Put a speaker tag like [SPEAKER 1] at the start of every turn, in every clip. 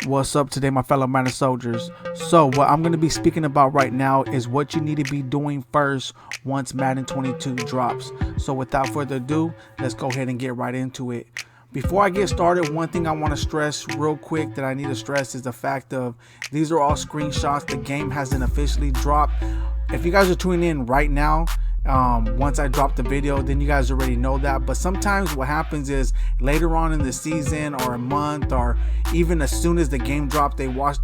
[SPEAKER 1] What's up today, my fellow Madden soldiers? So what I'm going to be speaking about right now is what you need to be doing first once Madden 22 drops. So without further ado, let's go ahead and get right into it. Before I get started, one thing I want to stress real quick that I need to stress is the fact of these are all screenshots. The game hasn't officially dropped. If you guys are tuning in right now, once I drop the video, then you guys already know that. But sometimes what happens is later on in the season or a month or even as soon as the game drops,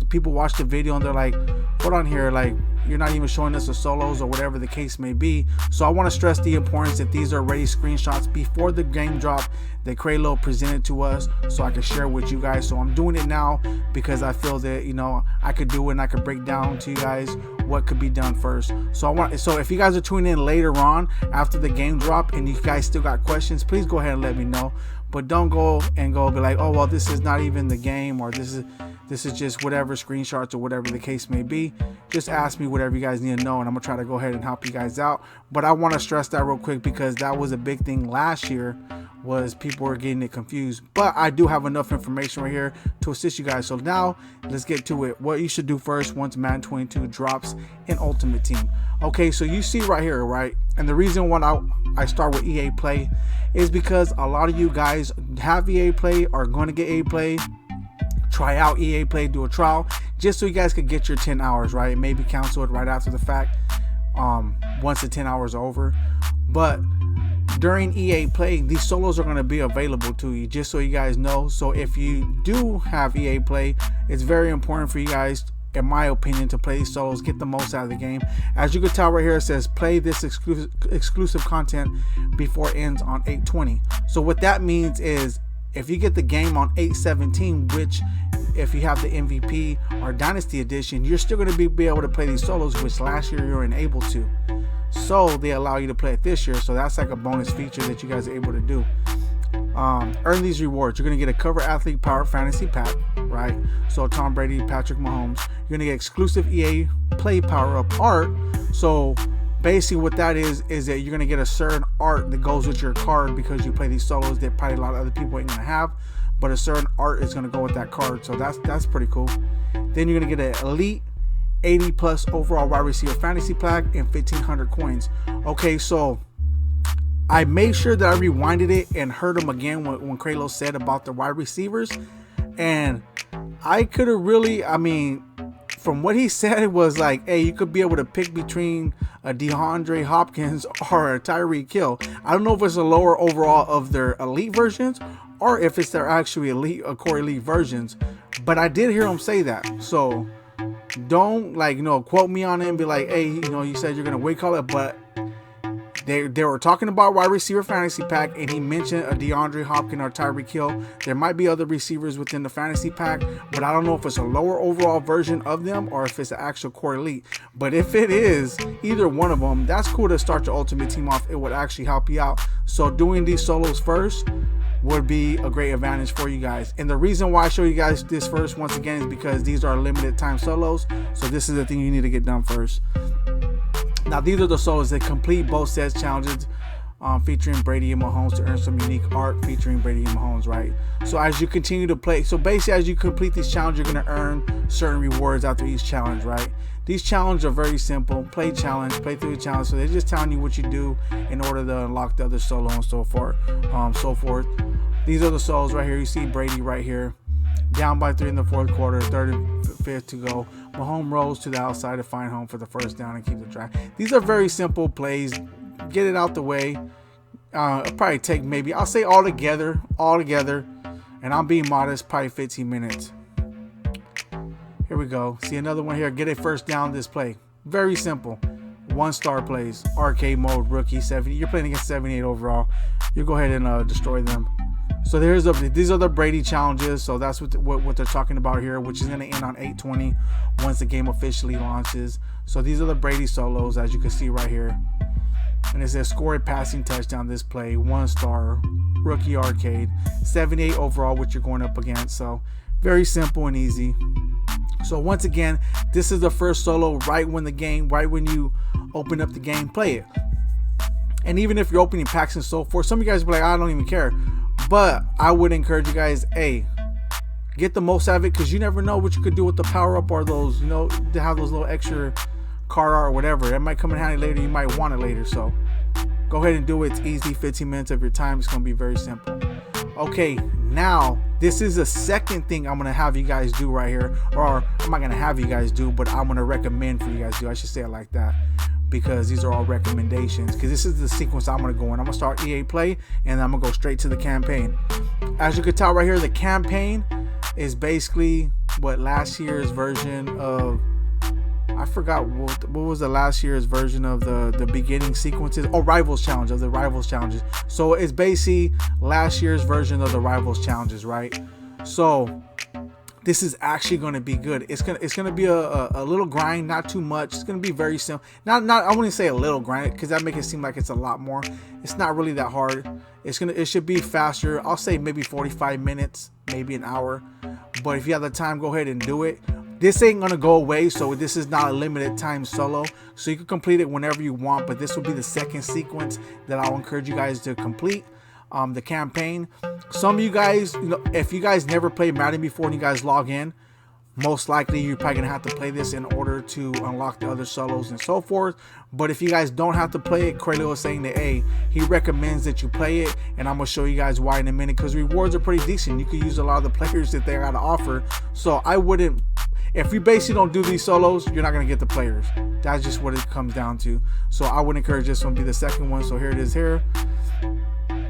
[SPEAKER 1] people watch the video and they're like, hold on here, like you're not even showing us the solos or whatever the case may be. So I want to stress the importance that these are already screenshots before the game drop that Kralo presented to us so I can share with you guys. So I'm doing it now because I feel that, you know, I could do it and I could break down to you guys what could be done first. So if you guys are tuning in later on after the game drop and you guys still got questions, please go ahead and let me know. But don't go be like, oh well, this is not even the game, or this is just whatever screenshots or whatever the case may be. Just ask me whatever you guys need to know and I'm gonna try to go ahead and help you guys out. But I want to stress that real quick because that was a big thing last year, was people were getting it confused. But I do have enough information right here to assist you guys. So now let's get to it. What you should do first once Madden 22 drops in Ultimate Team. Okay, so you see right here, right? And the reason why I start with EA Play is because a lot of you guys have EA Play, are going to get EA Play, try out EA Play, do a trial, just so you guys could get your 10 hours, right? Maybe cancel it right after the fact, once the 10 hours are over. But during EA Play, these solos are going to be available to you, just so you guys know. So if you do have EA Play, it's very important for you guys, in my opinion, to play these solos, get the most out of the game. As you can tell right here, it says play this exclusive content before it ends on 8/20. So what that means is if you get the game on 8/17, which if you have the MVP or Dynasty Edition, you're still going to be able to play these solos, which last year you weren't able to. So they allow you to play it this year. So that's like a bonus feature that you guys are able to do. Earn these rewards. You're going to get a cover athlete power fantasy pack, right? So Tom Brady, Patrick Mahomes. You're going to get exclusive EA Play power up art. So basically what that is that you're going to get a certain art that goes with your card because you play these solos that probably a lot of other people ain't going to have, but a certain art is going to go with that card. So that's pretty cool. Then you're going to get an elite 80 plus overall wide receiver fantasy pack and 1,500 coins. Okay, so I made sure that I rewinded it and heard him again when Kralo said about the wide receivers, and I could have really, I mean, from what he said, it was like, hey, you could be able to pick between a DeAndre Hopkins or a Tyreek Hill. I don't know if it's a lower overall of their elite versions or if it's their actually elite or core elite versions, but I did hear him say that. So don't quote me on it and be like, hey, you said you're gonna wait call it, but they were talking about wide receiver fantasy pack and he mentioned a DeAndre Hopkins or Tyreek Hill. There might be other receivers within the fantasy pack, but I don't know if it's a lower overall version of them or if it's an actual core elite. But if it is either one of them, that's cool to start your Ultimate Team off. It would actually help you out. So doing these solos first would be a great advantage for you guys. And the reason why I show you guys this first, once again, is because these are limited time solos. So this is the thing you need to get done first. Now these are the solos that complete both sets challenges featuring Brady and Mahomes to earn some unique art featuring Brady and Mahomes, right? So as you continue to play, so basically as you complete these challenges, you're going to earn certain rewards after each challenge, right? These challenges are very simple. Play challenge, play through the challenge. So they're just telling you what you do in order to unlock the other solo and so forth. These are the solos right here. You see Brady right here, down by 3 in the fourth quarter, 3rd and 5th to go. Mahomes rolls to the outside to find home for the first down and keep the drive. These are very simple plays. Get it out the way. It'll probably take maybe, I'll say all together, and I'm being modest, probably 15 minutes. Here we go. See another one here. Get a first down this play. Very simple. 1-star plays. Arcade mode, rookie, 70. You're playing against 78 overall. You go ahead and destroy them. So these are the Brady challenges. So that's what they're talking about here, which is going to end on 8/20 once the game officially launches. So these are the Brady solos, as you can see right here. And it says score a passing touchdown this play, 1-star, rookie arcade, 78 overall, which you're going up against. So very simple and easy. So once again, this is the first solo right when you open up the game, play it. And even if you're opening packs and so forth, some of you guys will be like, I don't even care. But I would encourage you guys, hey, get the most out of it, because you never know what you could do with the power up or those, you know, to have those little extra card art or whatever. It might come in handy later. You might want it later. So go ahead and do it. It's easy. 15 minutes of your time. It's going to be very simple. Okay, now this is the second thing I'm going to have you guys do right here. Or I'm not going to have you guys do, but I'm going to recommend for you guys to do. I should say it like that, because these are all recommendations, because this is the sequence I'm going to go in. I'm going to start EA Play, and I'm going to go straight to the campaign. As you can tell right here, the campaign is basically what last year's version of, I forgot what was the last year's version of the beginning sequences. Oh, Rivals Challenge, of the Rivals Challenges. So it's basically last year's version of the Rivals Challenges, right? So this is actually going to be good. It's gonna be a little grind, not too much. It's going to be very simple. Not I wouldn't say a little grind, because that makes it seem like it's a lot more. It's not really that hard. It should be faster. I'll say maybe 45 minutes, maybe an hour. But if you have the time, go ahead and do it. This ain't gonna go away, so this is not a limited time solo, so you can complete it whenever you want. But this will be the second sequence that I'll encourage you guys to complete. The campaign. Some of you guys, you know, if you guys never played Madden before and you guys log in, most likely you're probably gonna have to play this in order to unlock the other solos and so forth. But if you guys don't have to play it, Craylo is saying that, hey, he recommends that you play it, and I'm gonna show you guys why in a minute, because rewards are pretty decent. You can use a lot of the players that they got to offer. So I wouldn't, if you basically don't do these solos, you're not gonna get the players. That's just what it comes down to. So I would encourage this one to be the second one. So here it is here.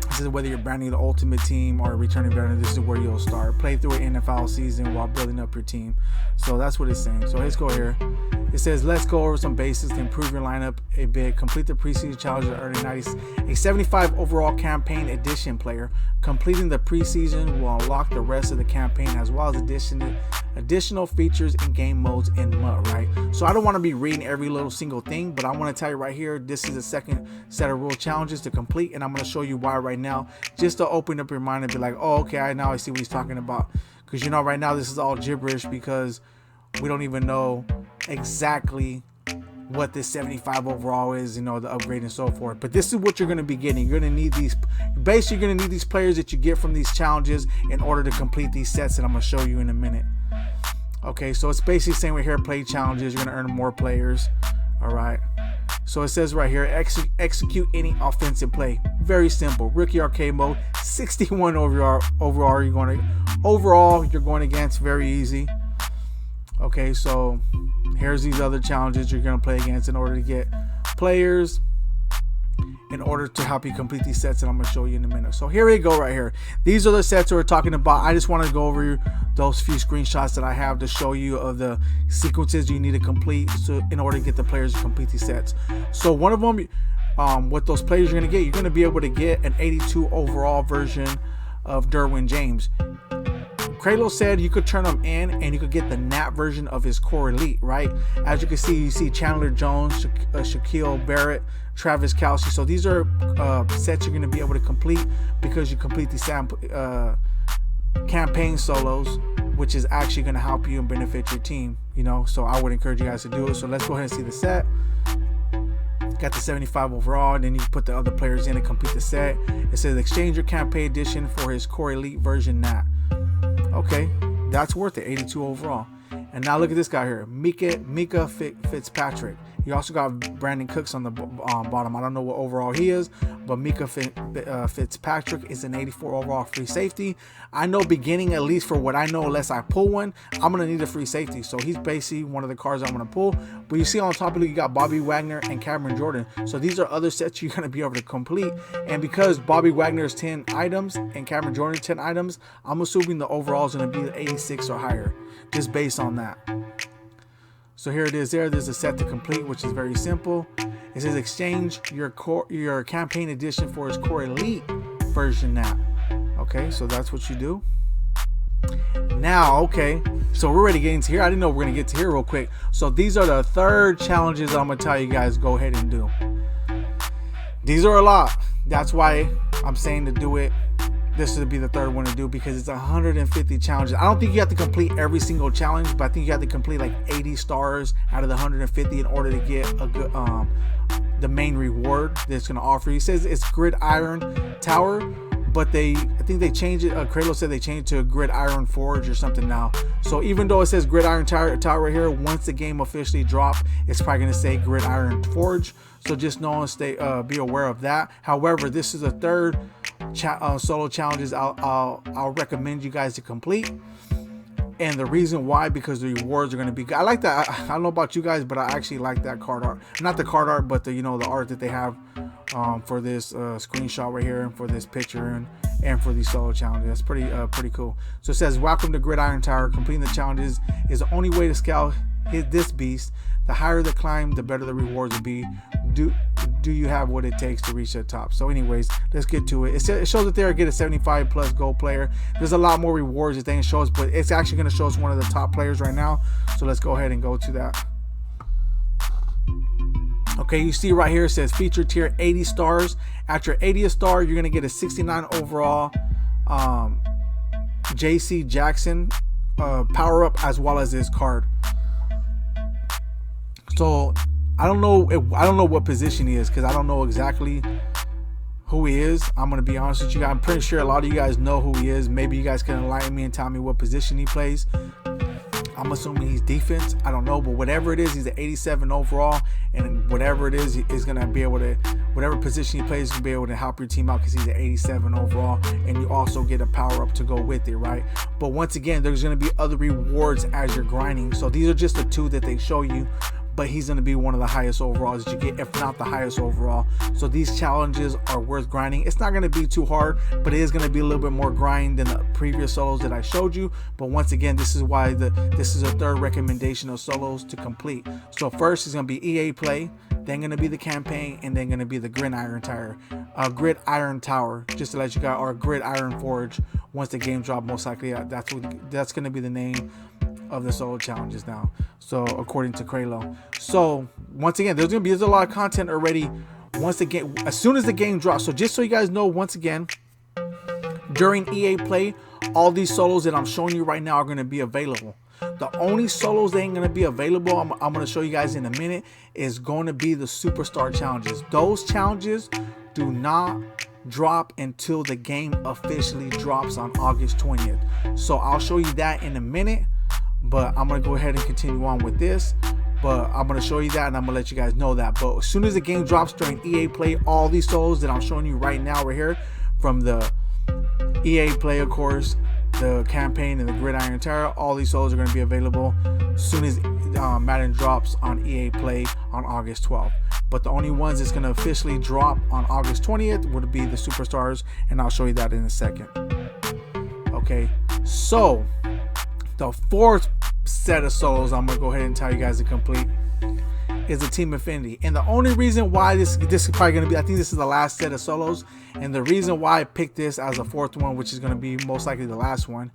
[SPEAKER 1] This is whether you're branding the ultimate team or returning veteran. This is where you'll start. Play through an NFL season while building up your team. So that's what it's saying. So let's go here. It says, let's go over some basics to improve your lineup a bit. Complete the preseason challenge to earn a 75 overall campaign edition player. Completing the preseason will unlock the rest of the campaign, as well as additional features and game modes in MUT, right? So I don't want to be reading every little single thing, but I want to tell you right here, this is the second set of rule challenges to complete, and I'm going to show you why right now, just to open up your mind and be like, oh, okay, now I see what he's talking about. Because, you know, right now this is all gibberish, because we don't even know exactly what this 75 overall is, you know, the upgrade and so forth. But this is what you're going to be getting. You're going to need these, basically you're going to need these players that you get from these challenges in order to complete these sets that I'm going to show you in a minute. Okay, so it's basically saying we're here, play challenges, you're going to earn more players. All right, so it says right here, execute any offensive play. Very simple. Rookie arcade mode, 61 overall you're going against. Very easy. Okay, so here's these other challenges you're going to play against in order to get players, in order to help you complete these sets that I'm going to show you in a minute. So here we go right here. These are the sets we're talking about. I just want to go over those few screenshots that I have to show you of the sequences you need to complete in order to get the players to complete these sets. So one of them, what those players you're going to get, you're going to be able to get an 82 overall version of Derwin James. Craylo said you could turn them in and you could get the NAT version of his core elite, right? As you can see, you see Chandler Jones, Shaquille Barrett, Travis Kelce. So these are sets you're going to be able to complete because you complete these campaign solos, which is actually going to help you and benefit your team, you know. So I would encourage you guys to do it. So let's go ahead and see the set. Got the 75 overall, and then you put the other players in and complete the set. It says exchange your campaign edition for his core elite version NAT. Okay, that's worth it. 82 overall. And now look at this guy here, Mika Fitzpatrick. You also got Brandon Cooks on the bottom. I don't know what overall he is, but Mika Fitzpatrick is an 84 overall free safety. I know beginning, at least for what I know, unless I pull one, I'm going to need a free safety. So he's basically one of the cards I'm going to pull. But you see on top of it, you got Bobby Wagner and Cameron Jordan. So these are other sets you're going to be able to complete. And because Bobby Wagner is 10 items and Cameron Jordan 10 items, I'm assuming the overall is going to be 86 or higher, just based on that. So here it is there. There's a set to complete, which is very simple. It says exchange your campaign edition for his core elite version now. Okay, so that's what you do. Now, okay, so we're ready to get into here. I didn't know we were going to get to here real quick. So these are the third challenges I'm going to tell you guys go ahead and do. These are a lot. That's why I'm saying to do it. This would be the third one to do because it's 150 challenges. I don't think you have to complete every single challenge, but I think you have to complete like 80 stars out of the 150 in order to get a good the main reward that's going to offer you. It says it's Gridiron Tower, but I think they changed it. Kralo said they changed it to Gridiron Forge or something now. So even though it says Gridiron Tower right here, once the game officially drops, it's probably going to say Gridiron Forge. So just know and be aware of that. However, this is the third solo challenges I'll recommend you guys to complete. And the reason why, because the rewards are going to be good. I like that. I don't know about you guys, but I actually like that card art. Not the card art, but the the art that they have for this screenshot right here, and for this picture, and for these solo challenges. That's pretty cool. So it says, welcome to Gridiron Tower. Completing the challenges is the only way to scale this beast. The higher the climb, the better the rewards will be. Do you have what it takes to reach the top? So anyways, let's get to it. It shows that there, get a 75 plus gold player. There's a lot more rewards that they can show us, but it's actually going to show us one of the top players right now. So let's go ahead and go to that. Okay, you see right here, it says feature tier 80 stars. At your 80th star, you're going to get a 69 overall JC Jackson power up, as well as his card. So I don't know what position he is, because I don't know exactly who he is. I'm gonna be honest with you guys. I'm pretty sure a lot of you guys know who he is. Maybe you guys can enlighten me and tell me what position he plays. I'm assuming he's defense. I don't know, but whatever it is, he's an 87 overall, and whatever it is, he's gonna be able to, whatever position he plays, he'll be able to help your team out, because he's an 87 overall, and you also get a power up to go with it, right? But once again, there's gonna be other rewards as you're grinding. So these are just the two that they show you. But he's going to be one of the highest overalls that you get, if not the highest overall. So these challenges are worth grinding. It's not going to be too hard, but it is going to be a little bit more grind than the previous solos that I showed you. But once again, this is why this is a third recommendation of solos to complete. So first is going to be EA Play, then going to be the campaign, and then going to be the Gridiron Tower. Gridiron Tower, just to let you guys, or Gridiron Forge. Once the game drop, most likely that's going to be the name of the solo challenges now. So according to Kralo. So once again, there's a lot of content already as soon as the game drops. So just so you guys know, once again, during EA Play, all these solos that I'm showing you right now are going to be available. The only solos that ain't going to be available, I'm going to show you guys in a minute, is going to be the superstar challenges. Those challenges do not drop until the game officially drops on August 20th. So I'll show you that in a minute. But I'm going to go ahead and continue on with this. But I'm going to show you that, and I'm going to let you guys know that. But as soon as the game drops during EA Play, all these solos that I'm showing you right now right here, from the EA Play, of course, the campaign, and the Gridiron Tower, all these solos are going to be available as soon as Madden drops on EA Play on August 12th. But the only ones that's going to officially drop on August 20th would be the superstars, and I'll show you that in a second. Okay, so the fourth set of solos I'm gonna go ahead and tell you guys to complete is a Team Affinity. And the only reason why this is probably gonna be, I think this is the last set of solos, and the reason why I picked this as a fourth one, which is gonna be most likely the last one,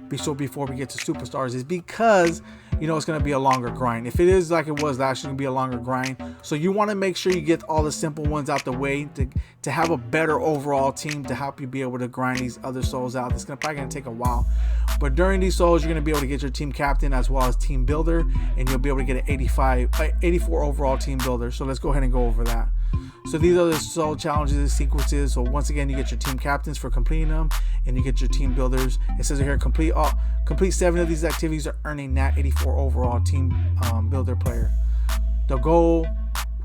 [SPEAKER 1] before we get to superstars, is because it's going to be a longer grind. If it is like it was last year, it's going to be a longer grind. So you want to make sure you get all the simple ones out the way to have a better overall team to help you be able to grind these other solos out. It's probably going to take a while. But during these solos, you're going to be able to get your team captain as well as team builder, and you'll be able to get an 84 overall team builder. So let's go ahead and go over that. So these are the solo challenges and sequences. So once again, you get your team captains for completing them, and you get your team builders. It says here, complete 7 of these activities are earning that 84 overall team builder player.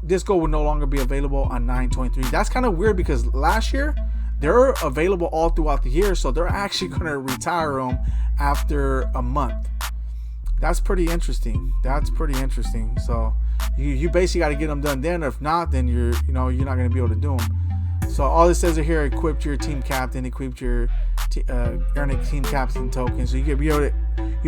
[SPEAKER 1] This goal will no longer be available on 9/23. That's kind of weird, because last year they're available all throughout the year, so they're actually going to retire them after a month. That's pretty interesting. So you basically got to get them done then. If not, then you're not going to be able to do them. So all it says here, equip your team captain, equip your earn a team captain token. So you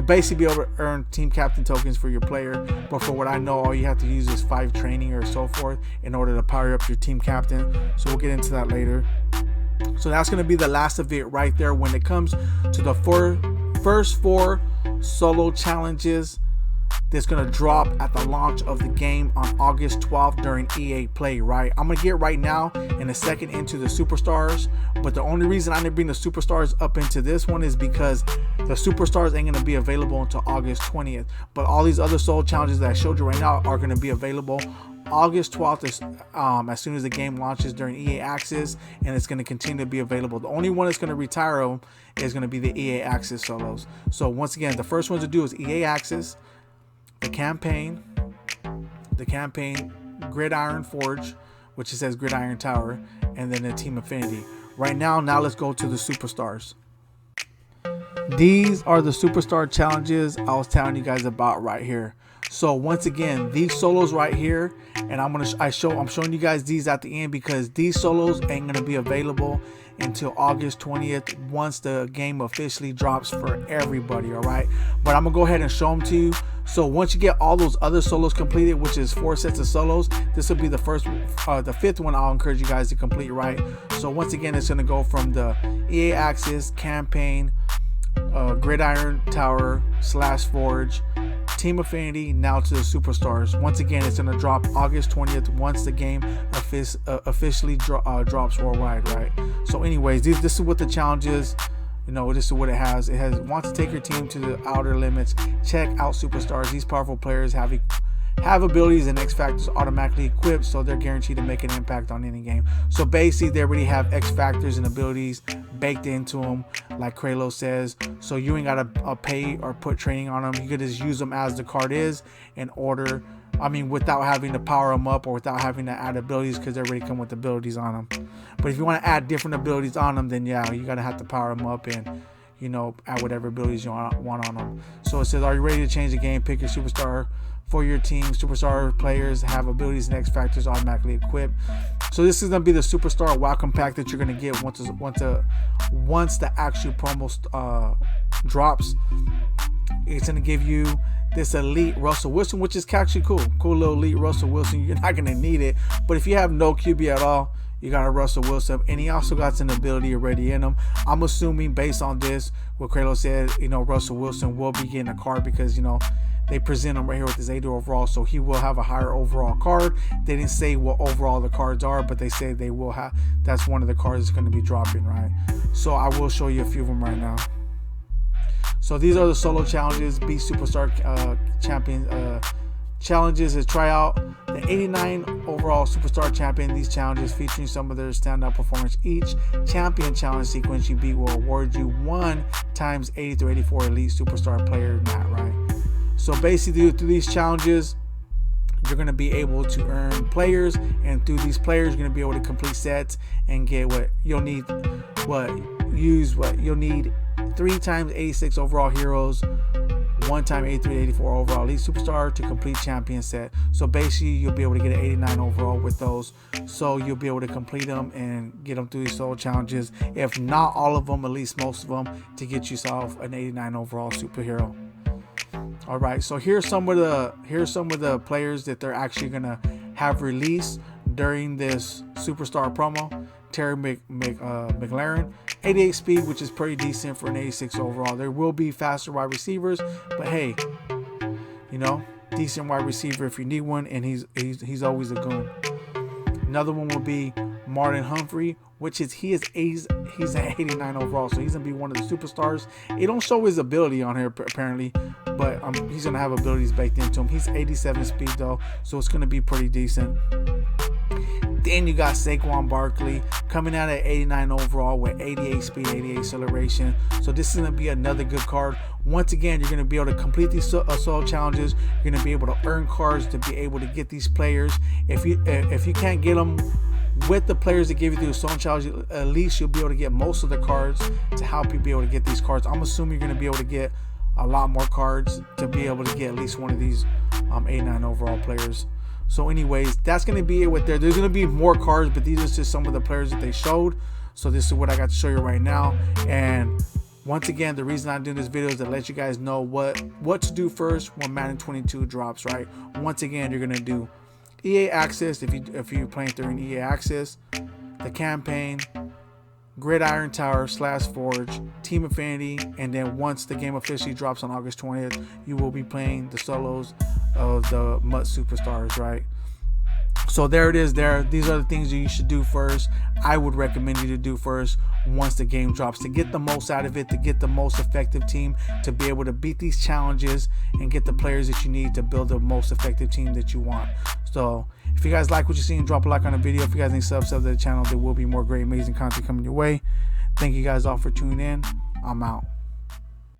[SPEAKER 1] basically be able to earn team captain tokens for your player. But for what I know, all you have to use is 5 training or so forth in order to power up your team captain. So we'll get into that later. So that's going to be the last of it right there when it comes to the first 4 solo challenges that's going to drop at the launch of the game on August 12th during EA Play, right? I'm going to get right now in a second into the Superstars, but the only reason I didn't bring the Superstars up into this one is because the Superstars ain't going to be available until August 20th. But all these other solo challenges that I showed you right now are going to be available August 12th is, as soon as the game launches during EA Access, and it's going to continue to be available. The only one that's going to retire them is going to be the EA Access solos. So once again, the first one to do is EA Access, the campaign, Gridiron Forge, which it says Gridiron Tower, and then the Team Affinity. Right now let's go to the Superstars. These are the Superstar challenges I was telling you guys about right here. So once again, these solos right here, and I'm showing you guys these at the end because these solos ain't gonna be available until August 20th once the game officially drops for everybody. All right, but I'm gonna go ahead and show them to you. So once you get all those other solos completed, which is 4 sets of solos, this will be the fifth one I'll encourage you guys to complete, right? So once again, it's gonna go from the EA Access campaign, Gridiron Tower / Forge, Team Affinity, now to the Superstars. Once again, it's going to drop August 20th once the game officially drops worldwide, right? So anyways, this is what the challenge is. You know, this is what it has. It has want to take your team to the outer limits. Check out Superstars. These powerful players have abilities and X factors automatically equipped, so they're guaranteed to make an impact on any game. So basically, they already have X factors and abilities baked into them, like Kralo says. So you ain't gotta pay or put training on them. You could just use them as the card is in order. I mean, without having to power them up or without having to add abilities, because they already come with abilities on them. But if you want to add different abilities on them, then yeah, you gotta have to power them up and, you know, add whatever abilities you want on them. So it says, are you ready to change the game? Pick your superstar for your team. Superstar players have abilities and X factors automatically equipped. So this is gonna be the Superstar welcome pack that you're gonna get once the actual promo drops. It's gonna give you this elite Russell Wilson, which is actually cool little elite Russell Wilson. You're not gonna need it, but if you have no QB at all, you got a Russell Wilson, and he also got an ability already in him. I'm assuming based on this, what Kralo said, you know, Russell Wilson will be getting a card because, you know, they present him right here with his 80 overall, so he will have a higher overall card. They didn't say what overall the cards are, but they say they will have. That's one of the cards that's going to be dropping, right? So I will show you a few of them right now. So these are the solo challenges, Be Superstar Champion challenges. Is try out the 89 overall Superstar Champion. These challenges featuring some of their standout performance. Each champion challenge sequence you beat will award you 1 times 80 through 84 elite Superstar player mat, right? So basically, through these challenges, you're going to be able to earn players, and through these players, you're going to be able to complete sets and get what you'll need. You'll need 3 times 86 overall heroes, 1 time 83 to 84 overall elite superstar to complete champion set. So basically, you'll be able to get an 89 overall with those. So you'll be able to complete them and get them through these solo challenges. If not all of them, at least most of them, to get yourself an 89 overall superhero. All right, so here's some of the players that they're actually gonna have released during this Superstar promo. Terry McLaren, 88 speed, which is pretty decent for an 86 overall. There will be faster wide receivers, but hey, you know, decent wide receiver if you need one, and he's always a goon. Another one will be Martin Humphrey, which is he's an 89 overall, so he's gonna be one of the superstars. It don't show his ability on here apparently, but he's gonna have abilities baked into him. He's 87 speed though, so it's gonna be pretty decent. Then you got Saquon Barkley coming out at 89 overall with 88 speed, 88 acceleration. So this is going to be another good card. Once again, you're going to be able to complete these solo challenges. You're going to be able to earn cards to be able to get these players. If you can't get them with the players that give you the solo challenge, at least you'll be able to get most of the cards to help you be able to get these cards. I'm assuming you're going to be able to get a lot more cards to be able to get at least one of these 89 overall players. So anyways, that's going to be it with there. There's going to be more cards, but these are just some of the players that they showed. So this is what I got to show you right now. And once again, the reason I'm doing this video is to let you guys know what to do first when Madden 22 drops, right? Once again, you're going to do EA Access if you're playing through an EA Access, the campaign, Gridiron Tower / Forge, Team Affinity, and then once the game officially drops on August 20th, you will be playing the solos of the MUT Superstars, right? So there it is there. These are the things that you should do first. I would recommend you to do first once the game drops to get the most out of it, to get the most effective team, to be able to beat these challenges and get the players that you need to build the most effective team that you want. So if you guys like what you're seeing, drop a like on the video. If you guys need subs to the channel, there will be more great, amazing content coming your way. Thank you guys all for tuning in. I'm out.